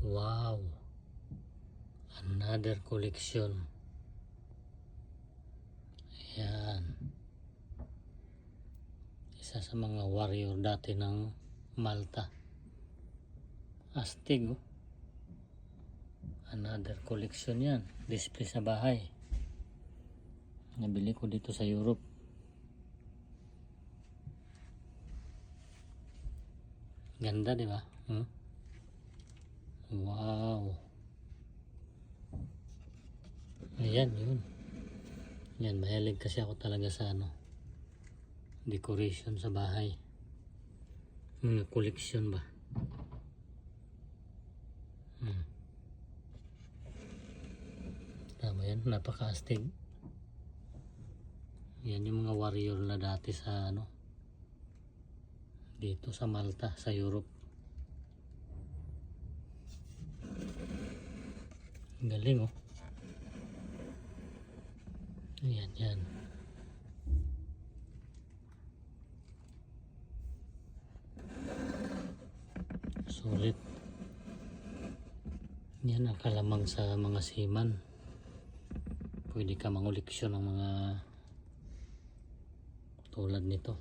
Wow, another collection. Ayan, isa sa mga warrior dati ng Malta, astig. Another collection yan, display sa bahay. Nabili ko dito sa Europe. Ganda, di ba? Wow. Ayan, yun. Yan, mahilig kasi ako talaga sa decoration sa bahay. Mga collection ba? Tama yan, napaka-astig. Yan yung mga warrior na dati sa dito sa Malta, sa Europe. Galing Ayan, yan. Sulit. Yan ang kalamang sa mga seaman. Pwede ka manguliksyon ng mga tulad nito.